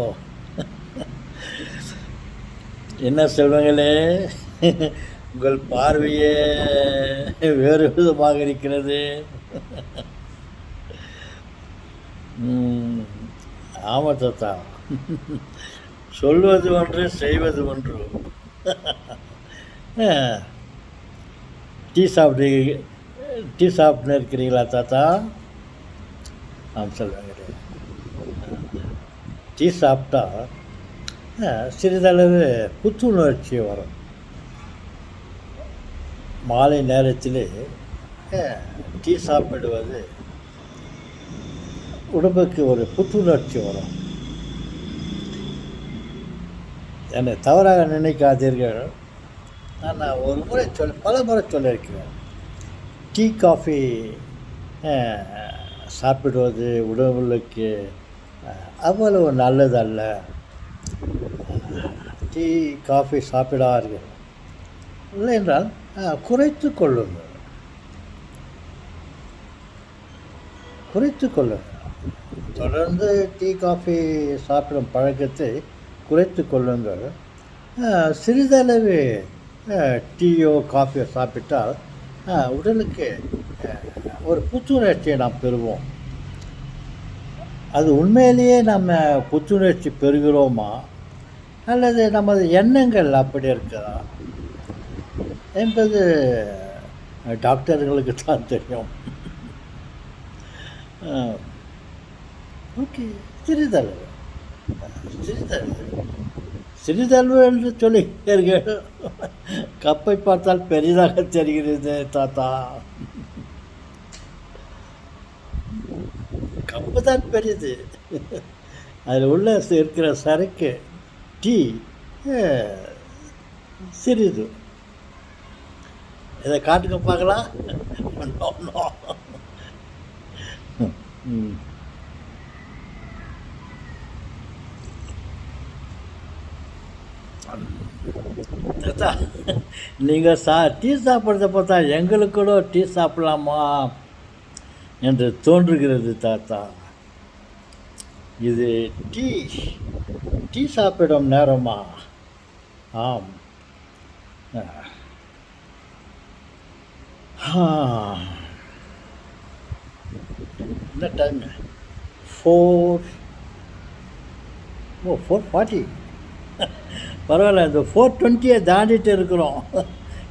ஓ, என்ன செல்வங்களே, உங்கள் பார்வையே வேறு விதமாக இருக்கிறது. ஆமாம் தாத்தா, சொல்வது ஒன்று செய்வது ஒன்று. டீ சாப்பிட்டு டீ சாப்பிட்டுன்னு இருக்கிறீங்களா தாத்தா? ஆமாம் செல்வங்களே, டீ சாப்பிட்டா சிறிதளவு புத்துணர்ச்சி வரும். மாலை நேரத்தில் டீ சாப்பிடுவது உடம்புக்கு ஒரு புத்துணர்ச்சி வரும். என்னை தவறாக நினைக்காதீர்கள். நான் ஒரு முறை பல முறை சொல்லியிருக்கிறேன். டீ காஃபி சாப்பிடுவது உடம்புக்கு அவ்வளவு நல்லதல்ல. டீ காஃபி சாப்பிடார்கள், இல்லை என்றால் குறைத்து கொள்ளுங்கள். தொடர்ந்து டீ காஃபி சாப்பிடும் பழக்கத்தை குறைத்து கொள்ளுங்கள். சிறிதளவு டீயோ காஃபியோ சாப்பிட்டால் உடலுக்கு ஒரு புத்துணர்ச்சியை நாம் பெறுவோம். அது உண்மையிலேயே நம்ம புத்துணர்ச்சி பெறுகிறோமா அல்லது நமது எண்ணங்கள் அப்படி இருக்குதா என்பது டாக்டர்களுக்கு தான் தெரியும். ஓகே, சிறிதளவு என்று சொல்லுகிறீர்கள். கப்பை பார்த்தால் பெரிதாக தெரிகிறது தாத்தா. கப்பு தான் பெரிது, அதில் உள்ள இருக்கிற சரக்கு டீ சிறிது. இதை காட்டுக்க பார்க்கலாம். தாத்தா, நீங்கள் டீ சாப்பிட்றத பார்த்தா எங்களுக்கு கூட டீ சாப்பிடலாமா என்று தோன்றுகிறது தாத்தா. இது டீ சாப்பிடும் நேரமா? ஆம். என்ன டைம்? 4:40. பரவாயில்ல, இந்த 4:20 தாண்டிட்டு இருக்கிறோம்.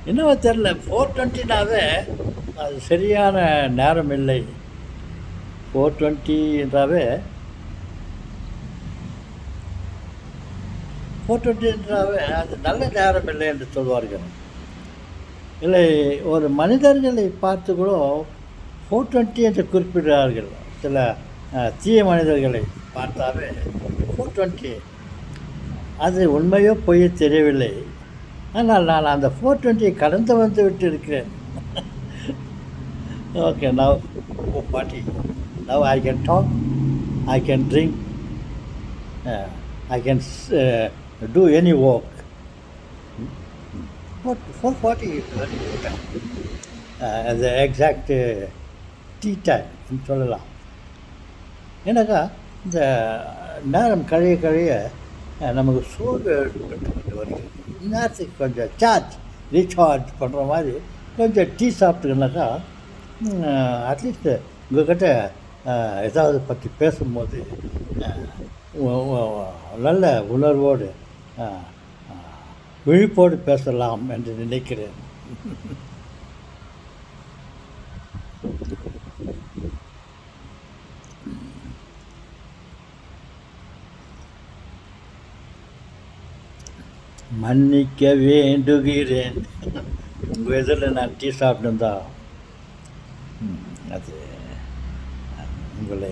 என்னவோ தெரில, 4:20னாவே அது சரியான நேரம் இல்லை. 4:20 என்றாவே அது நல்ல நேரம் இல்லை என்று சொல்வார்கள். இல்லை, ஒரு மனிதர்களை பார்த்து கூட 4:20 என்று குறிப்பிடுகிறார்கள். சில தீய மனிதர்களை பார்த்தாவே 4:20. அது உண்மையோ பொய்யோ தெரியவில்லை. ஆனால் நான் அந்த 4:20 கடந்து வந்து விட்டு இருக்கிறேன். Okay, now 4:40. Now I can talk, I can drink, I can do any work. 4:40 is very good time. The exact tea time சொல்லலாம். ஏன்னாக்கா இந்த நேரம் கழிய நமக்கு சோர்வு ஏற்பட்டு வருகிறது. நேரத்துக்கு கொஞ்சம் ரீசார்ஜ் பண்ணுற மாதிரி கொஞ்சம் டீ சாப்பிட்டுக்கனாக்கா அட்லீஸ்ட் உங்கள்கிட்ட ஏதாவது பற்றி பேசும்போது நல்ல உணர்வோடு விழிப்போடு பேசலாம் என்று நினைக்கிறேன். மன்னிக்க வேண்டுகிறேன். உங்கள் இதில் நான் டீ சாப்பிட்டுருந்தா அது உங்களை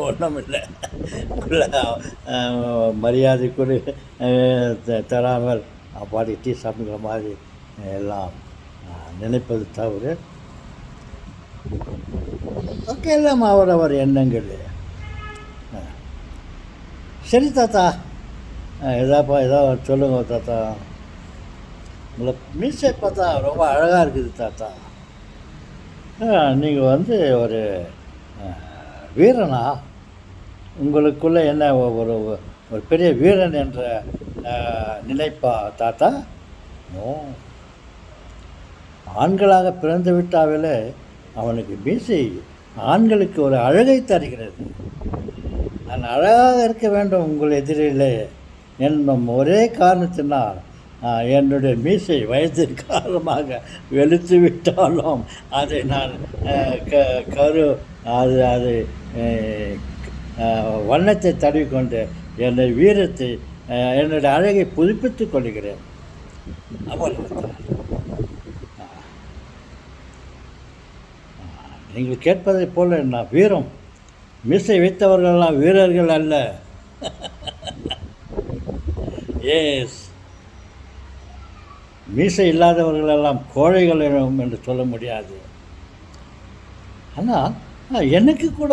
ஒன்றும் இல்லை, உங்களை மரியாதை கூட தராமல் பாடி டீ சாப்பிடுற மாதிரி எல்லாம் நினைப்பது தவறு. ஓகே, எல்லாம் அவரவர் எண்ணங்கள். சரி தாத்தா, ஏதாவது சொல்லுங்க தாத்தா. உங்களை மீசை பார்த்தா ரொம்ப அழகாக இருக்குது தாத்தா. நீங்கள் வந்து ஒரு வீரனா? உங்களுக்குள்ளே என்ன ஒரு ஒரு பெரிய வீரன் என்ற நினைப்பா தாத்தா? ஓ, ஆண்களாக பிறந்து விட்டாவிலே அவனுக்கு மீசை ஆண்களுக்கு ஒரு அழகை தருகிறது. நான் அழகாக இருக்க வேண்டும் உங்கள் எதிரிலே என்னும் ஒரே காரணத்தினால் என்னுடைய மீசை வயதின் காரணமாக வெளுத்து விட்டாலும் அதை நான் கரு அது அது வண்ணத்தை தடவிக்கொண்டு என்னுடைய வீரத்தை என்னுடைய அழகை புதுப்பித்துக் கொள்கிறேன். அவ்வளவுதான். நீங்கள் கேட்பதைப் போல நான் வீரம் மீசை வைத்தவர்களெல்லாம் வீரர்கள் அல்ல. ஏஸ், மீசை இல்லாதவர்களெல்லாம் கோழைகள் என்று சொல்ல முடியாது. ஆனால் எனக்கு கூட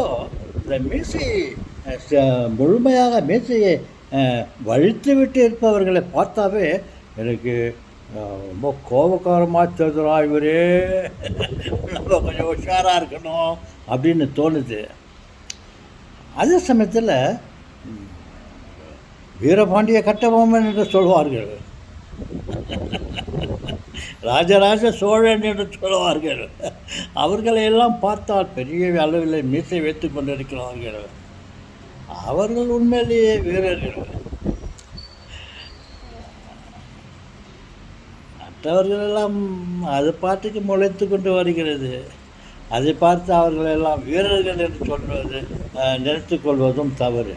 இந்த மீசை முழுமையாக மீசையை வழித்து விட்டு இருப்பவர்களை பார்த்தாவே எனக்கு ரொம்ப கோபக்காரமாக தெரிஞ்சுரா, இவரே நம்ம கொஞ்சம் உஷாராக இருக்கணும் அப்படின்னு தோணுது. அதே சமயத்தில் வீரபாண்டிய கட்டபொம்மன் என்று சொல்வார்கள், ராஜராஜ சோழன் என்று சொல்வார்கள். அவர்களையெல்லாம் பார்த்தால் பெரிய அளவில் மீசை வைத்து கொண்டிருக்கிறார்கள். அவர்கள் உண்மையிலேயே வீரர்கள். மற்றவர்களெல்லாம் அது பாட்டுக்கு முளைத்து கொண்டு வருகிறது. அதை பார்த்து அவர்களெல்லாம் வீரர்கள் என்று சொல்வது நினைத்து கொள்வதும் தவறு.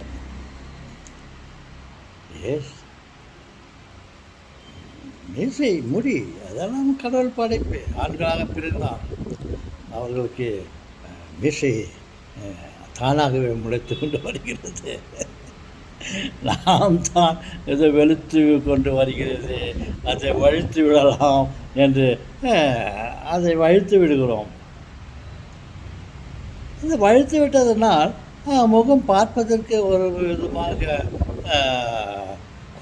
எஸ், மீசை முடி அதெல்லாம் கடவுள் படைப்பு. ஆண்களாக பிறந்தால் அவர்களுக்கு மீசை தானாகவே முளைத்து கொண்டு வருகிறது. நாம் தான் இதை வெளுத்து கொண்டு வருகிறது, அதை வழித்து விடலாம் என்று அதை வழித்து விடுகிறோம். இந்த வழித்து விட்டதனால் முகம் பார்ப்பதற்கு ஒரு விதமாக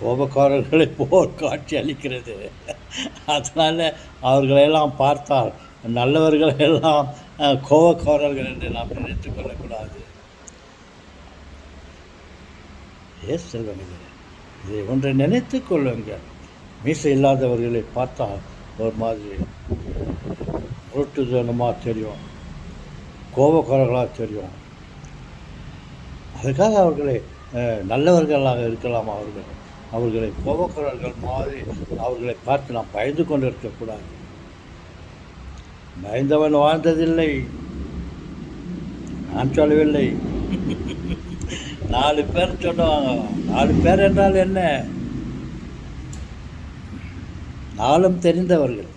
கோபக்காரர்களை போல் காட்சி அளிக்கிறது. அதனால் அவர்களெல்லாம் பார்த்தால் நல்லவர்களெல்லாம் கோபக்காரர்கள் என்று நாம் நினைத்து கொள்ளக்கூடாது. ஏன் செல்வங்களே, இதை ஒன்றை நினைத்து கொள்ளுங்கள். மீசை இல்லாதவர்களை பார்த்தால் ஒரு மாதிரி முரட்டுத்தனமாக தெரியும், கோபக்காரர்களாக தெரியும். அதுக்காக அவர்களை நல்லவர்களாக இருக்கலாம். அவர்களை கோபக்காரர்கள் மாதிரி அவர்களை பார்த்து நாம் பயந்து கொண்டு இருக்கக்கூடாது. பயந்தவன் வாழ்ந்ததில்லை, நான் சொல்லவில்லை. 4 பேர் சொல்லுவாங்க. 4 பேர் என்றால் என்ன? 4 தெரிந்தவர்கள்.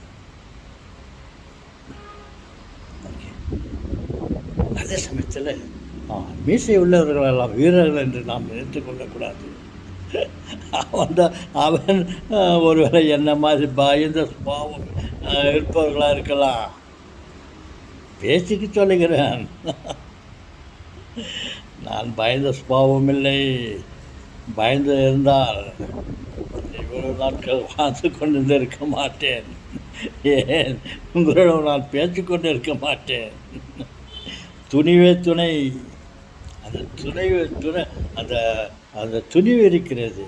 அதே சமயத்தில் மீசை உள்ளவர்களெல்லாம் வீரர்கள் என்று நாம் நினைத்து கொள்ளக்கூடாது. அவன் ஒருவேளை என்ன மாதிரி பயந்த சுபாவம் இருப்பவர்களாக இருக்கலாம். பேசிக்கு சொல்லுகிறேன், நான் பயந்த சுபாவம் இல்லை. பயந்து இருந்தால் இவ்வளவு நாட்கள் வாழ்ந்து கொண்டு இருக்க மாட்டேன். ஏன் உங்களிடம் நான் பேசிக்கொண்டு இருக்க மாட்டேன். துணிவே துணை. அந்த துணை அந்த அந்த துணிவு இருக்கிறது.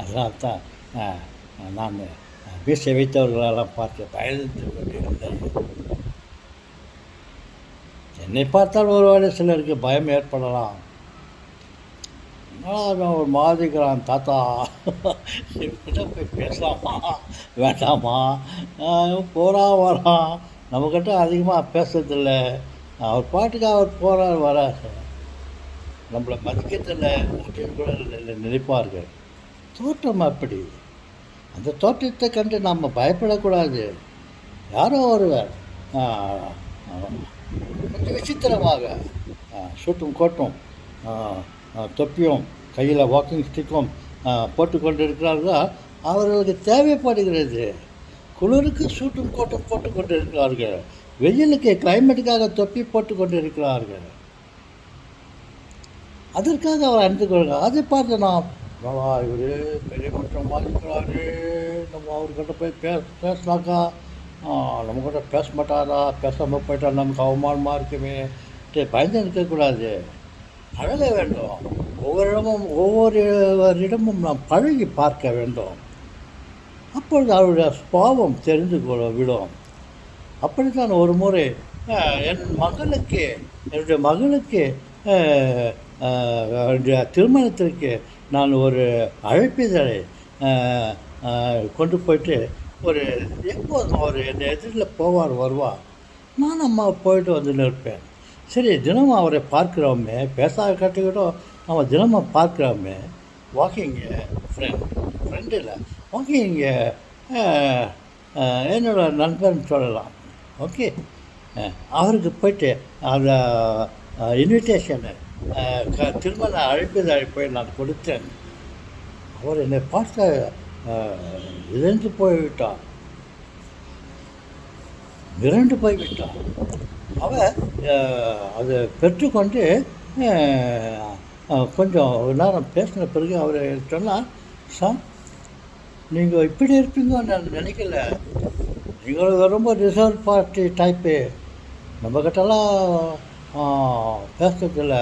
அதனால்தான் நான் மீசை வைத்தவர்களெல்லாம் பார்த்து பயந்து கொண்டிருந்தேன். என்னை பார்த்தால் ஒருவேளை சிலருக்கு பயம் ஏற்படலாம். ஒரு மாதிரிக்கிறான், தாத்தா இவங்கிட்ட போய் பேசலாமா வேண்டாமா, வரான், நம்மக்கிட்ட அதிகமாக பேசுறதில்லை, அவர் பாட்டுக்கு அவர் போகிறார் வராரு, நம்மளை மதிக்கத்தில் அப்படின்னு கூட நினைப்பார்கள். தோற்றம் அப்படி. அந்த தோற்றத்தை கண்டு நம்ம பயப்படக்கூடாது. யாரோ ஒருவர் கொஞ்சம் விசித்திரமாக சூட்டும் கோட்டும் தொப்பியும் கையில் வாக்கிங் ஸ்டிக்கும் போட்டுக்கொண்டு இருக்கிறார்கள். அவர்களுக்கு தேவைப்படுகிறது. குளிருக்கு சூட்டும் கோட்டும் போட்டுக்கொண்டு இருக்கிறார்கள். வெயிலுக்கு கிளைமேட்டுக்காக தொப்பி போட்டுக்கொண்டு இருக்கிறார்கள். அதற்காக அவர் அணிந்து கொள்கிறார். அதை பார்த்து நாம் என்னடா இவர் பெரிய மனுஷன் மாதிரிக்கிறாரு, நம்ம அவர்கிட்ட போய் பேசினாக்கா நம்மக்கிட்ட பேச மாட்டாரா, பேசாமல் போயிட்டா நமக்கு அவமானமாக இருக்குமே, பயந்து இருக்கக்கூடாது, பழக வேண்டும். ஒவ்வொருவரிடமும் நாம் பழகி பார்க்க வேண்டும். அப்பொழுது அவருடைய சுபாவம் தெரிந்து கொள்ள விடும். அப்படித்தான் ஒரு முறை என்னுடைய மகளுக்கு என்னுடைய திருமணத்திற்கு நான் ஒரு அழைப்பிதழை கொண்டு போயிட்டு, எப்போதும் அவர் என்னை எதிரில் வருவார், நான் அம்மா போயிட்டு வந்து நிற்பேன். சரி, தினமும் அவரை பார்க்குறோமே, பேசாத கட்டுக்கிட்டோம், நம்ம தினமும் பார்க்குறோமே, வாக்கிங்கு ஃப்ரெண்டு இல்லை, வாக்கிங்கு என்னோட நண்பர்னு சொல்லலாம். ஓகே, அவருக்கு போயிட்டு அந்த இன்விடேஷனை திருமண அழைப்பிதழை போய் நான் கொடுத்தேன். அவர் என்னை பார்த்த மிரண்டு போய்விட்டார். அவர் அதை பெற்றுக்கொண்டு கொஞ்சம் நேரம் பேசின பிறகு அவர் சொன்னார், சார் நீங்கள் இப்படி இருப்பீங்கன்னு நான் நினைக்கல, நீங்கள் ரொம்ப ரிசர்வ் பார்ட்டி டைப்பு, நம்மக்கிட்டலாம் பேசுறதில்ல,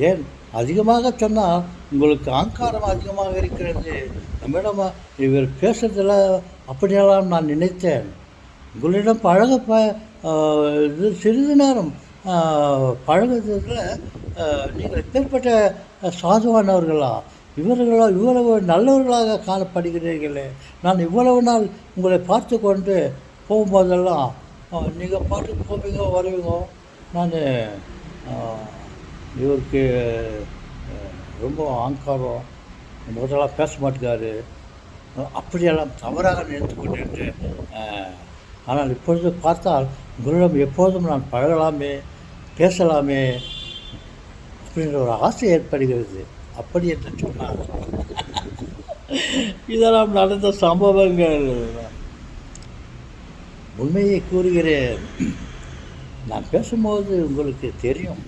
ஏன் அதிகமாக சொன்னால் உங்களுக்கு அகங்காரம் அதிகமாக இருக்கிறது, நம்மிடம் இவர் பேசுறதில்ல அப்படியெல்லாம் நான் நினைத்தேன். உங்களிடம் இது சிறிது நேரம் பழகுறதுல நீங்கள் எப்பேற்பட்ட சாதுவானவர்களா, இவ்வளவு நல்லவர்களாக காணப்படுகிறீர்களே, நான் இவ்வளவு நாள் உங்களை பார்த்து கொண்டு போகும்போதெல்லாம் நீங்கள் பாட்டுக்கு போவீங்க வருவீங்க, நான் இவருக்கு ரொம்ப அகங்காரம், முதலாக பேச மாட்டேங்காரு, அப்படியெல்லாம் தவறாக நினைத்து கொண்டு, ஆனால் இப்பொழுது பார்த்தால் உங்களிடம் எப்போதும் நான் பழகலாமே, பேசலாமே அப்படின்ற ஒரு ஆசை ஏற்படுகிறது, அப்படி என்று சொன்னார். இதெல்லாம் நடந்த சம்பவங்கள். உண்மையை கூறுகிறேன், நான் பேசும்போது உங்களுக்கு தெரியும்,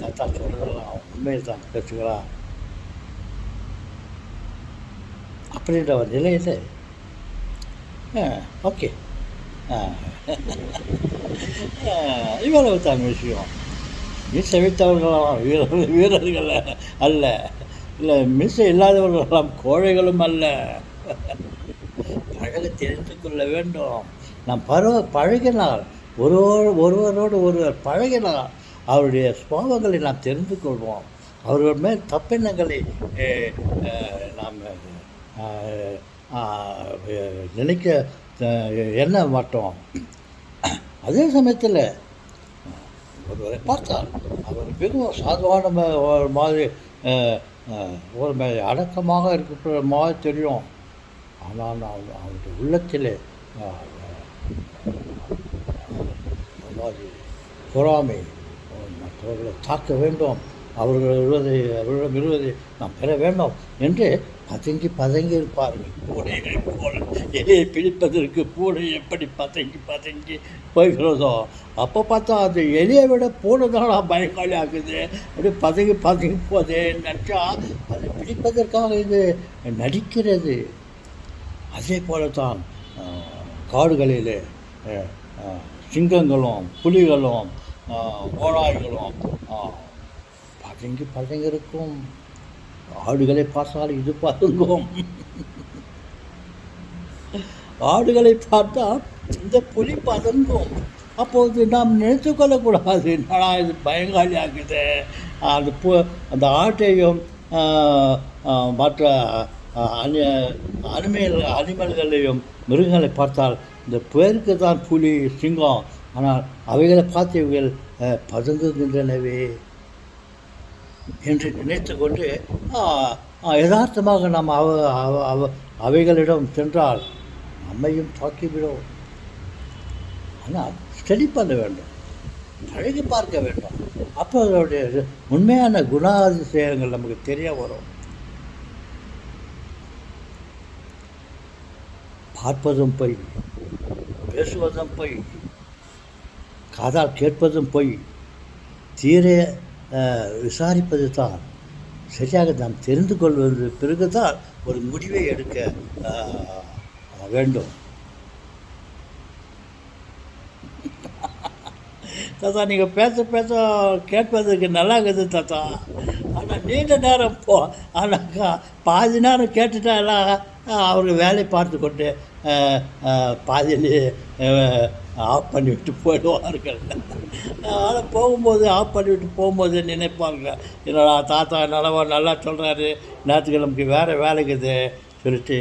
தாத்தா சொல்கிறதெல்லாம் உண்மையை தான் பேசுகிறா அப்படின்ற ஒரு நிலையில் ஓகே, இவ்வளவு தான் விஷயம். மீசை வைத்தவர்களெல்லாம் வீரர்கள் அல்ல, இல்லை மீசை இல்லாதவர்களெல்லாம் கோழைகளும் அல்ல. பழக தெரிந்து கொள்ள வேண்டும். நாம் பழகினால் ஒருவரோடு ஒருவர் பழகினால் அவருடைய சுபாவங்களை நாம் தெரிந்து கொள்வோம். அவர்கள் மேல் தப்பெண்ணங்களை நாம் நினைக்க எண்ண மாட்டோம். அதே சமயத்தில் ஒருவரை பார்த்தால் அவர் மிகவும் சாதுவான மாதிரி ஒரு அடக்கமாக இருக்கிற மாதிரி தெரியும். ஆனால் அவருடைய உள்ளத்தில் பொறாமை, மற்றவர்களை தாக்க வேண்டும், அவர்களிடம் இருவதை நாம் பெற வேண்டும் என்று பதுங்கி இருப்பார்கள். பூனைகளை போல எலியை பிடிப்பதற்கு பூனை எப்படி பதுங்கி போய்கிறதோ, அப்போ பார்த்தா அந்த எலியை விட பூனை தான் பயங்காலி ஆகுது, அப்படி பதுங்கி போதே நினச்சா அதை பிடிப்பதற்காக இது நடிக்கிறது. அதே போல தான் காடுகளில் சிங்கங்களும் புலிகளும் ஓநாய்களும் பதுங்கி இருக்கும். ஆடுகளை பார்த்தால் இது பதுங்கும், ஆடுகளை பார்த்தால் இந்த புலி பதுங்கும். அப்போது நாம் நினைத்து கொள்ளக்கூடாது, என்னடா இது பயங்காலி ஆகுது. அந்த ஆட்டையும் மற்ற அனிமல்களையும் மிருகங்களை பார்த்தால் இந்த பேருக்கு தான் புலி சிங்கம், ஆனால் அவைகளை பார்த்து இவைகள் பதுங்குகின்றனவே என்று நினைத்து கொண்டு யதார்த்தமாக நாம் அவைகளிடம் சென்றால் நம்மையும் தாக்கிவிடும். ஆனால் ஸ்டடி பண்ண வேண்டும், பழகி பார்க்க வேண்டும். அப்போ அதனுடைய உண்மையான குணாதிசயங்கள் நமக்கு தெரிய வரும். பார்ப்பதும் பொய், பேசுவதும் பொய், காதால் கேட்பதும் பொய், தீர விசாரிப்பது தான் சரியாக நாம் தெரிந்து கொள்வது பிறகுதான் ஒரு முடிவை எடுக்க வேண்டும். தாத்தா நீங்கள் பேச பேச கேட்பதற்கு நல்லா இருக்குது தாத்தா. ஆனால் நீண்ட நேரம் ஆனாக்கா பாதி நேரம் கேட்டுட்டா எல்லாம் அவங்க வேலையை பார்த்து கொண்டு பாதியிலே ஆஃப் பண்ணிவிட்டு போயிடுவார்கள். அதனால் போகும்போது ஆஃப் பண்ணிவிட்டு போகும்போது நினைப்பாங்க, என்னடா தாத்தா நல்லா சொல்கிறாரு, ஞாயிற்றுக்கிழமைக்கு வேறு வேலைக்குது சொல்லிட்டு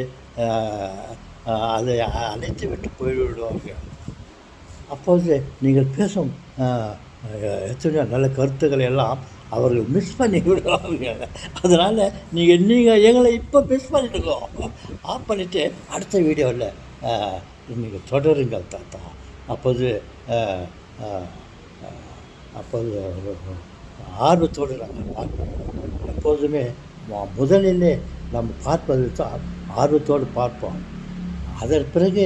அதை அழைத்து விட்டு போய்விடுவாங்க. அப்போது நீங்கள் பேசும் எத்தனையோ நல்ல கருத்துக்களை எல்லாம் அவர்கள் மிஸ் பண்ணி விடுவாங்க. அதனால் நீங்கள் எங்களை இப்போ மிஸ் பண்ணிட்டுக்கோ, ஆஃப் பண்ணிவிட்டு அடுத்த வீடியோவில் நீங்கள் தொடருங்கள் தாத்தா. அப்போது ஆர்வத்தோடு நாங்கள் பார்ப்போம். எப்போதுமே முதலிலே நம்ம பார்ப்பது தான் ஆர்வத்தோடு பார்ப்போம். அதன் பிறகு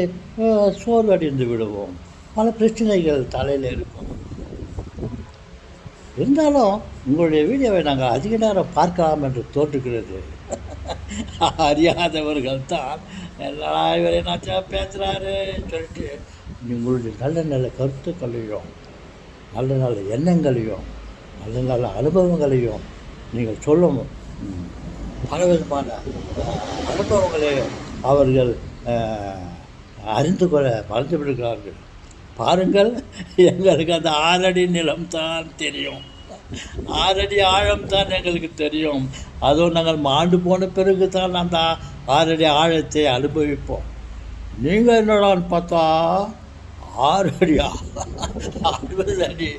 சோர்வடைந்து விடுவோம். பல பிரச்சனைகள் தலையில் இருக்கும். இருந்தாலும் உங்களுடைய வீடியோவை நாங்கள் அதிக நேரம் பார்க்கலாம் என்று தோன்றுகிறது. அறியாதவர்கள் தான் எல்லா இவர் என்னாச்சா பேசுகிறாரு சொல்லிட்டு உங்களுடைய நல்ல நல்ல கருத்துக்களையும் நல்ல நல்ல எண்ணங்களையும் நல்ல நல்ல அனுபவங்களையும் நீங்கள் சொல்லும் பலவிதமான அனுபவங்களையும் அவர்கள் அறிந்து கொள்ள மறந்து விடுகிறார்கள். பாருங்கள், எங்களுக்கு அந்த 6 அடி நிலம்தான் தெரியும், 6 அடி ஆழம்தான் எங்களுக்கு தெரியும். அதுவும் நாங்கள் மாண்டு போன பிறகு தான் அந்த 6 அடி ஆழத்தை அனுபவிப்போம். நீங்கள் என்னடான்னு பார்த்தா 6 அடியா, 60 அடி,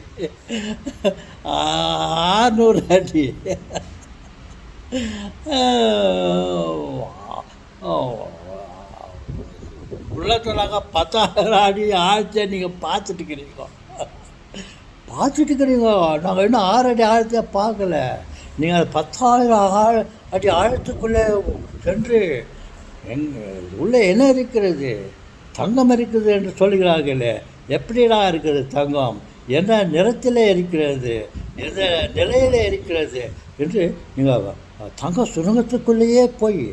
600 அடி. உள்ள சொன்னாங்க 10,000 அடி ஆழத்தை நீங்கள் பார்த்துட்டுக்கிறீங்க. நாங்கள் இன்னும் 6 அடி ஆழத்தை பார்க்கல. நீங்கள் 10,000 அடி ஆழத்துக்குள்ளே சென்று உள்ளே என்ன இருக்கிறது, தங்கம் இருக்குது என்று சொல்கிறார்களே, எப்படிலாம் இருக்கிறது தங்கம், என்ன நிறத்தில் இருக்கிறது, எந்த நிலையில் இருக்கிறது என்று நீங்கள் தங்க சுரங்கத்துக்குள்ளேயே போய்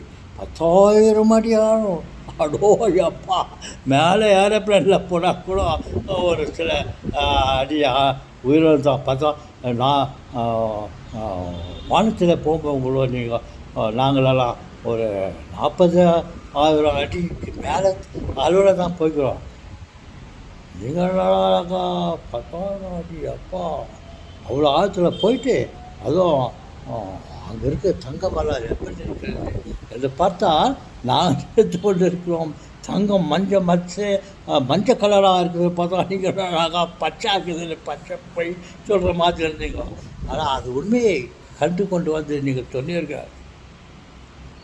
10,000 அடி ஆழம். அடோ அப்பா, மேலே ஏரோப்ளேனில் போனால் கூட ஒரு சில அடி உயிரிழந்தான் தான் பார்த்தா. நான் வானத்தில் போகும்போது நீங்கள் நாங்களெல்லாம் ஒரு 40,000 அடிக்கு மேலே அளவில் தான் போய்க்கிறோம். நீங்கள் 10,000 அடி அப்பா, அவ்வளோ ஆழத்தில் போயிட்டு அதுவும் அங்கே இருக்க தங்கமெல்லாம் எப்படி இருக்கிறது என்று பார்த்தால் நாங்கள் எடுத்து கொண்டு இருக்கிறோம். தங்கம் மஞ்சள் கலராக இருக்குது. பார்த்தா நீங்கள் பச்சை இருக்குது, பச்சை போய் சொல்கிற மாதிரி இருந்தீங்க. ஆனால் அது உண்மையை கண்டு கொண்டு வந்து நீங்கள் சொன்னீர்கள்.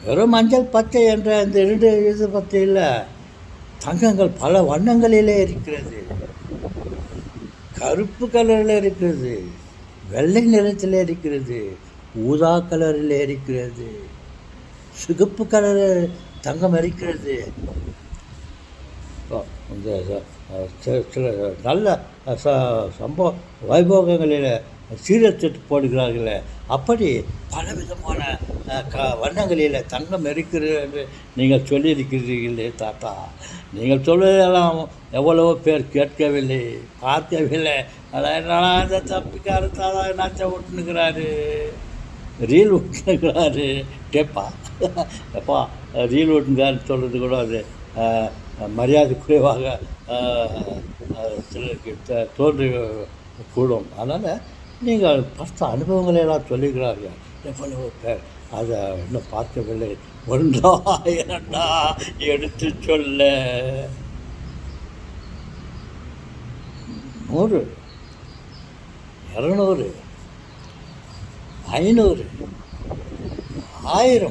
வெறும் மஞ்சள் பச்சை என்ற இந்த 2 இது பற்றி இல்லை, தங்கங்கள் பல வண்ணங்களிலே இருக்கிறது. கருப்பு கலரில் இருக்கிறது, வெள்ளை நிறத்தில் இருக்கிறது, ஊதா கலரில் இருக்கிறது, சிகப்பு கலர் தங்கம் இருக்கிறது. இந்த சில நல்ல வைபோகங்களில் சீரத்திட்டு போடுகிறார்களே, அப்படி பலவிதமான வண்ணங்களில் தங்கம் இருக்கிறது என்று நீங்கள் சொல்லியிருக்கிறீர்களே தாத்தா. நீங்கள் சொல்வதெல்லாம் எவ்வளவோ பேர் கேட்கவில்லை, பார்க்கவில்லை. அதான் என்னடா இந்த தப்பிக்கார தாத்தா என்னாச்சா விட்டுனுக்கிறாரு, ரீல் விட்டுனுக்கிறாரு, டேப்பா எப்பா ரீல் விட்டுங்கான்னு சொல்கிறது கூட அது மரியாதை குறைவாக சிலருக்கு தோன்றி கூடும். அதனால் நீங்கள் ஃபஸ்ட்டு அனுபவங்களையெல்லாம் சொல்லுகிறார்கள். எவ்வளவு பேர் அதை இன்னும் பார்க்கவில்லை. 1 2 எடுத்து சொல்ல 100 200 500 1000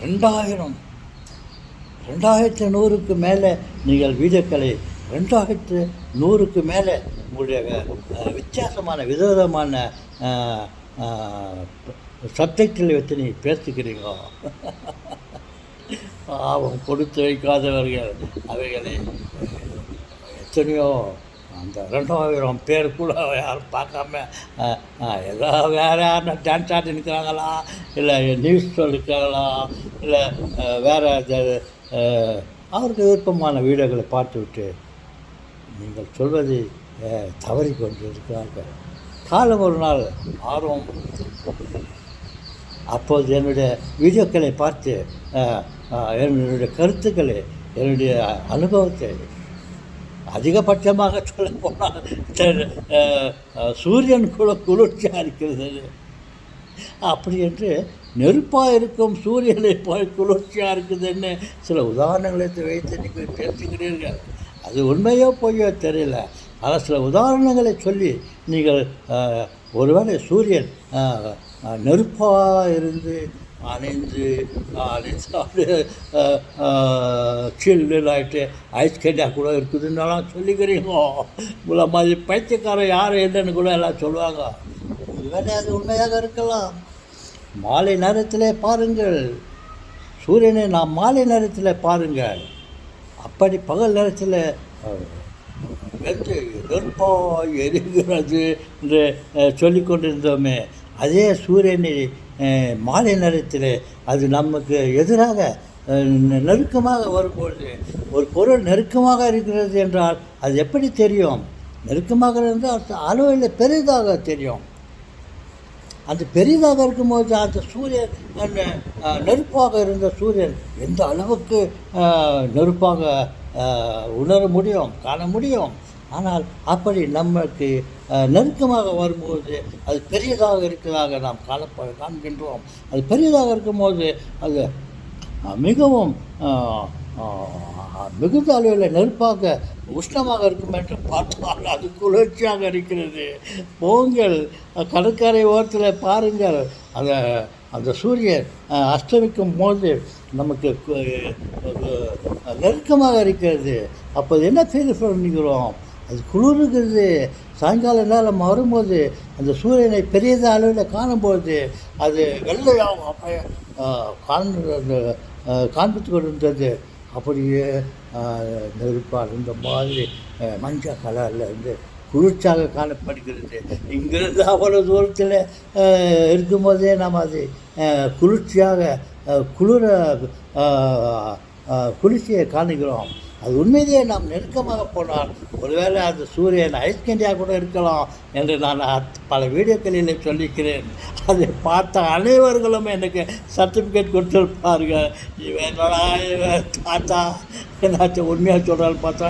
2000 2100க்கு மேலே நீங்கள் வீடியோக்களை 2100க்கு மேலே உங்களுடைய வித்தியாசமான விதவிதமான சப்ஜெக்டில் வச்சு நீங்கள் பேசிக்கிறீங்க. பாவம் கொடுத்து வைக்காதவர்கள் அவைகளை எத்தனையோ அந்த 2000 பேர் கூட யாரும் பார்க்காம ஏதோ வேறு யாருன்னா டான்ஸ் ஆடி நிற்கிறாங்களா, இல்லை நியூஸ் சொல்லிருக்காங்களா, இல்லை வேறு அவருக்கு விருப்பமான வீடியோக்களை பார்த்துவிட்டு நீங்கள் சொல்வதை தவறி கொண்டு இருக்கிறார்கள். காலம் ஒரு நாள் ஆர்வம். அப்போது என்னுடைய வீடியோக்களை பார்த்து என்னுடைய கருத்துக்களை, என்னுடைய அனுபவத்தை அதிகபட்சமாக சொல்ல போனால் சூரியன் கூட குளிர்ச்சியாக இருக்கிறது, அப்படி என்று நெருப்பாக இருக்கும் சூரியனை போய் குளிர்ச்சியாக இருக்குதுன்னு சில உதாரணங்களை வைத்து நீங்கள் பேசுகிறீர்கள். அது உண்மையோ பொய்யோ தெரியல. ஆனால் சில உதாரணங்களை சொல்லி நீங்கள் ஒருவேளை சூரியன் நெருப்பாக இருந்து அணைந்து சில்லு ஆகிட்டு ஐஸ் கட்டியாக கூட இருக்குதுன்னெல்லாம் சொல்லிக்கிறீங்களோ. உங்களை மாதிரி பைத்தியக்காரன் யார் என்னன்னு கூட எல்லாம் சொல்லுவாங்க. ஒருவேளை அது உண்மையாக இருக்கலாம். மாலை நேரத்தில் பாருங்கள் சூரியனை, நாம் மாலை நேரத்தில் பாருங்கள். அப்படி பகல் நேரத்தில் நெருப்பாக எரிகிறது என்று சொல்லி கொண்டிருந்தோமே, அதே சூரியனை மாலை நேரத்தில் அது நமக்கு எதிராக நெருக்கமாக வரும்பொழுது, ஒரு பொருள் நெருக்கமாக இருக்கிறது என்றால் அது எப்படி தெரியும்? நெருக்கமாக இருந்தால் அளவில் பெரிதாக தெரியும். அந்த பெரிதாக இருக்கும்போது அந்த சூரியன் நெருப்பாக இருந்த சூரியன் எந்த அளவுக்கு நெருப்பாக உணர முடியும், காண முடியும். ஆனால் அப்படி நமக்கு நெருக்கமாக வரும்போது அது பெரியதாக இருக்கிறதாக நாம் காண்கின்றோம். அது பெரியதாக இருக்கும்போது அது மிகவும் மிகுந்த அளவில் நெருப்பாக உஷ்ணமாக இருக்கும் என்று பார்த்தால் அது குளிர்ச்சியாக இருக்கிறது. போங்கள் கடற்கரை ஓரத்தில் பாருங்கள், அந்த சூரியன் அஸ்தமிக்கும் போது நமக்கு நெருக்கமாக இருக்கிறது. அப்போ என்ன ஃபீல் பண்ணிக்கிறோம்? அது குளிர்கிறது. சாயங்கால நேரம் வரும்போது அந்த சூரியனை பெரியத அளவில் காணும்போது அது வெள்ளையாக காண்பித்து கொண்டிருந்தது. அப்படியே நெருப்பாக இருந்த மாதிரி மஞ்சள் கலரில் இருந்து குளிர்ச்சியாக காணப்படுகிறது. இங்கிருந்து அவ்வளோ தூரத்தில் இருக்கும்போதே நாம் அது குளிர்ச்சியாக குளிர்ச்சியை காணுகிறோம். அது உண்மையிலேயே நாம் நெருக்கமாக போனால் ஒருவேளை அந்த சூரியன் ஐஸ்கண்டியாக கூட இருக்கலாம் என்று நான் பல வீடியோக்களில் சொல்லிக்கிறேன். அதை பார்த்த அனைவர்களும் எனக்கு சர்டிஃபிகேட் கொடுத்துருப்பார்கள். இவன் தாத்தா என்னாச்சும் உண்மையாக சொல்கிறாரு பார்த்தா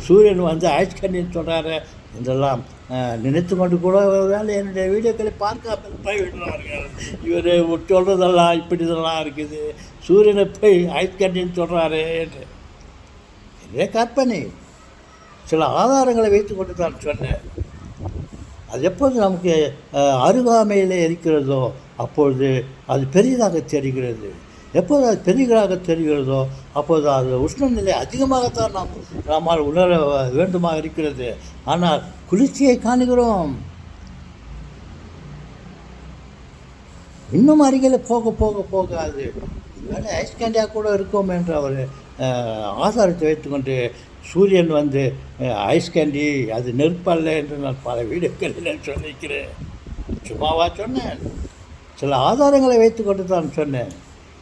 சூரியன் வந்து ஐஸ்கண்டின்னு சொல்கிறாரு என்றெல்லாம் நினைத்து கொண்டு கூட ஒருவேளை என்னுடைய வீடியோக்களை பார்க்காமல் போய்விடுறார்கள். இவர் சொல்கிறதெல்லாம் இப்படிதெல்லாம் இருக்குது, சூரியனை போய் ஐஸ்கண்டின்னு சொல்கிறாரு என்று. இதே கற்பனை. சில ஆதாரங்களை வைத்து கொண்டு தான் சொன்னேன். அது எப்போது நமக்கு அருகாமையில் இருக்கிறதோ அப்பொழுது அது பெரியதாக தெரிகிறது. எப்போது அது பெரியதாக தெரிகிறதோ அப்போது அது உஷ்ணநிலை அதிகமாகத்தான் நம்மால் உணர வேண்டுமாக இருக்கிறது. ஆனால் குளிர்ச்சியை காணுகிறோம். இன்னும் அருகில் போக போக போக அது வேலை ஐஸ்கண்டியாக கூட இருக்கும் என்று அவர் ஆதாரத்தை வைத்துக்கொண்டு சூரியன் வந்து ஐஸ்கண்டி அது நெருப்பல்ல என்று நான் பல வீடியோக்களில் சொல்லிக்கிறேன். சும்மாவா சொன்னேன்? சில ஆதாரங்களை வைத்துக்கொண்டு தான் சொன்னேன்.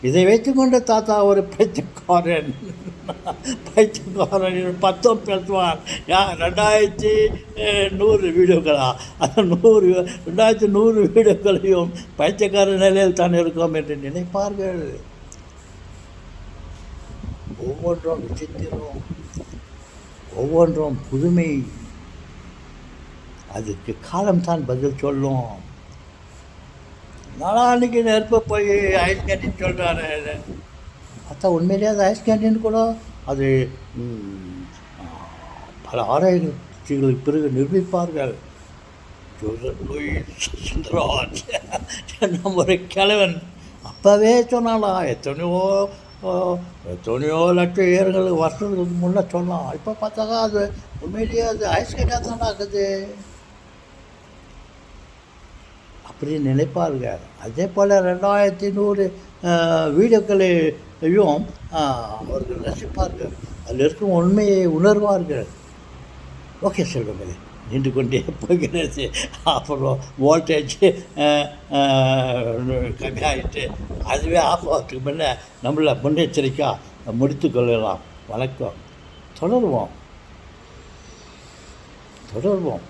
இதை வைத்துக்கொண்டு தாத்தா ஒரு பைத்தியக்காரன் 10 பேசுவான். 2100 வீடியோக்களா? அந்த 2100 வீடியோக்களையும் பைத்தியக்கார நிலையில் தான் இருக்கோம் என்று நினைப்பார்கள். ஒவ்வொன்றும் விசித்திரம், ஒவ்வொன்றும் புதுமை. அதுக்கு காலம்தான் பதில் சொல்லும். நாளைக்கு நெருப்பை போய் ஐஸ் கேண்டின்னு சொல்கிறாரு. பார்த்தா உண்மையிலே அது ஐஸ் கேண்டின்னு கூட அது பல ஆராய்ச்சிகளுக்கு பிறகு நிரூபிப்பார்கள். சுந்தரராஜ் நம்ம ஒரு கிழவன் அப்போவே சொன்னாலா, எத்தனையோ லட்சம் ஏறுங்களுக்கு வருஷத்துக்கு முன்னே சொன்னான். இப்போ பார்த்தாக்கா அது உண்மையிலேயே அது ஐஸ் கேண்டாக தானே ஆகுது அப்படின்னு நினைப்பார்கள். அதே போல் 2100 வீடியோக்களையும் அவர்கள் ரசிப்பார்கள். அதில் இருக்கும் உண்மையை உணர்வார்கள். ஓகே செல்வங்களே, நின்று கொண்டே போகிறது. அப்புறம் வோல்டேஜ் கம்மியாகிட்டு அதுவே ஆஃப் ஆகிறதுக்கு முன்னே நம்மளை முன்னெச்சரிக்கையாக முடித்து கொள்ளலாம். வணக்கம். தொடருவோம் தொடருவோம்.